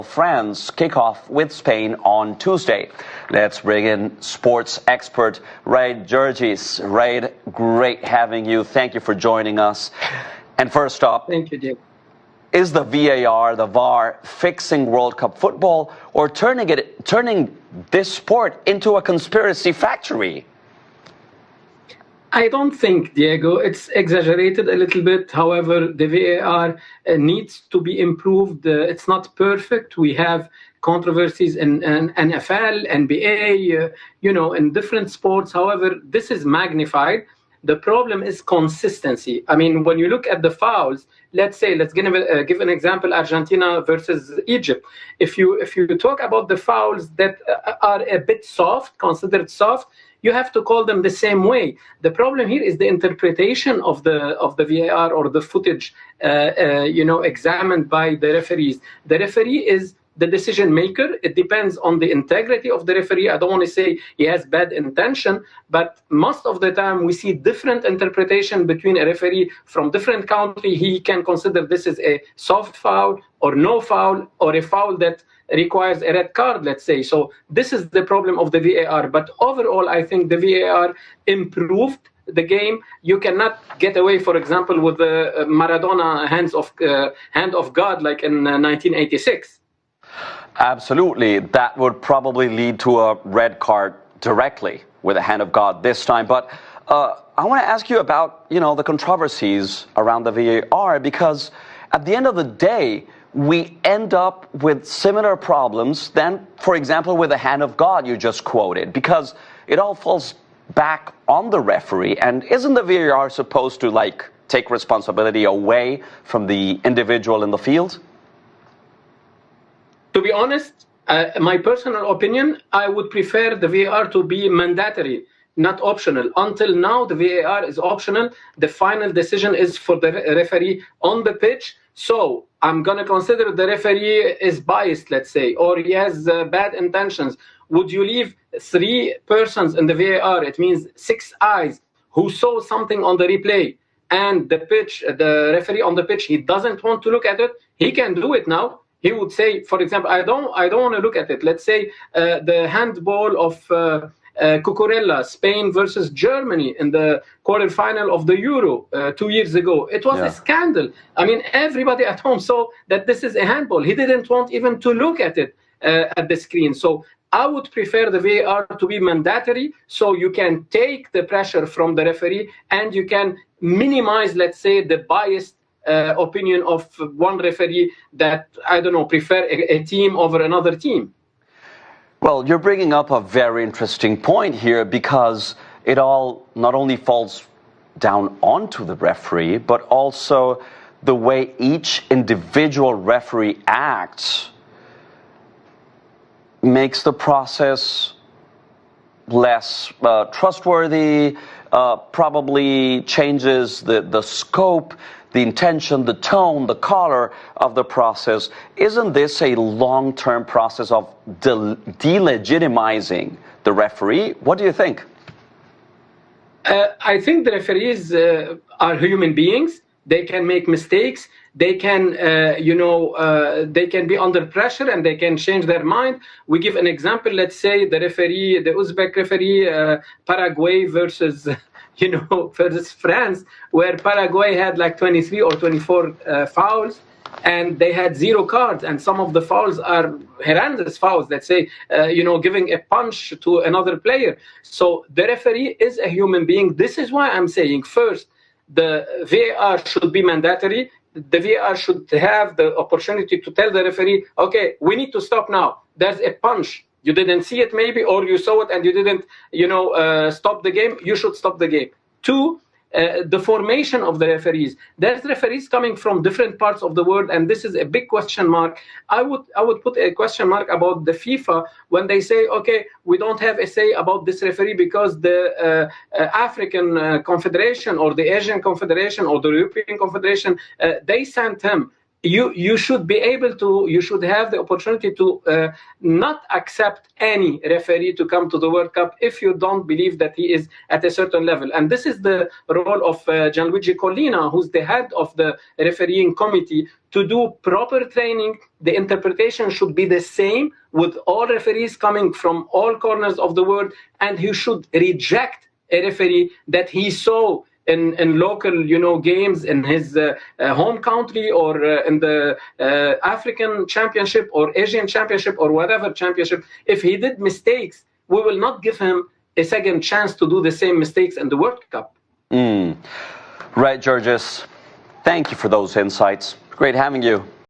France kick off with Spain on Tuesday. Let's bring in sports expert Raid Jurgis. Raid, great having you. Thank you for joining us. And first up, thank you, Jim. Is the VAR, the VAR, fixing World Cup football or turning this sport into a conspiracy factory? I don't think, Diego, it's exaggerated a little bit. However, the VAR needs to be improved. It's not perfect. We have controversies in NFL, NBA, in different sports. However, this is magnified. The problem is consistency. I mean, when you look at the fouls, let's give an example, Argentina versus Egypt. If you talk about the fouls that are a bit soft, considered soft, you have to call them the same way. The problem here is the interpretation of the VAR or the footage, examined by the referees. The referee is the decision maker. It depends on the integrity of the referee. I don't want to say he has bad intention, but most of the time we see different interpretation between a referee from different country. He can consider this is a soft foul or no foul or a foul that requires a red card, let's say. So this is the problem of the VAR. But overall, I think the VAR improved the game. You cannot get away, for example, with the Maradona hand of God like in 1986. Absolutely. That would probably lead to a red card directly with a hand of God this time. But I want to ask you about, the controversies around the VAR, because at the end of the day, we end up with similar problems than, for example, with the hand of God you just quoted, because it all falls back on the referee. And isn't the VAR supposed to, take responsibility away from the individual in the field? To be honest, my personal opinion, I would prefer the VAR to be mandatory, not optional. Until now, the VAR is optional. The final decision is for the referee on the pitch. So I'm going to consider the referee is biased, let's say, or he has bad intentions. Would you leave 3 persons in the VAR? It means 6 eyes who saw something on the replay, and the referee on the pitch, he doesn't want to look at it. He can do it now. He would say, for example, I don't want to look at it. Let's say the handball of Cucurella, Spain versus Germany in the quarterfinal of the Euro 2 years ago. It was a scandal. I mean, everybody at home saw that this is a handball. He didn't want even to look at it at the screen. So I would prefer the VAR to be mandatory, so you can take the pressure from the referee and you can minimize, let's say, the biased opinion of one referee that, prefer a team over another team. Well, you're bringing up a very interesting point here, because it all not only falls down onto the referee, but also the way each individual referee acts makes the process less trustworthy, probably changes the scope, the intention, the tone, the color of the process. Isn't this a long-term process of delegitimizing the referee? What do you think? I think the referees are human beings. They can make mistakes. They can, they can be under pressure and they can change their mind. We give an example. Let's say the Uzbek referee, Paraguay versus versus France, where Paraguay had 23 or 24 fouls, and they had 0 cards, and some of the fouls are horrendous fouls, let's say, giving a punch to another player. So the referee is a human being. This is why I'm saying, first, the VAR should be mandatory. The VAR should have the opportunity to tell the referee, okay, we need to stop now. There's a punch. You didn't see it maybe, or you saw it and you didn't, stop the game. You should stop the game. 2, the formation of the referees. There's referees coming from different parts of the world, and this is a big question mark. I would put a question mark about the FIFA when they say, okay, we don't have a say about this referee because the African Confederation or the Asian Confederation or the European Confederation, they sent him. you should be able to, you should have the opportunity to not accept any referee to come to the World Cup if you don't believe that he is at a certain level. And this is the role of Gianluigi Collina, who's the head of the refereeing committee, to do proper training. The interpretation should be the same with all referees coming from all corners of the world, and he should reject a referee that he saw in local, games in his home country, or in the African Championship or Asian Championship or whatever championship. If he did mistakes, we will not give him a second chance to do the same mistakes in the World Cup. Right, Georges. Thank you for those insights. Great having you.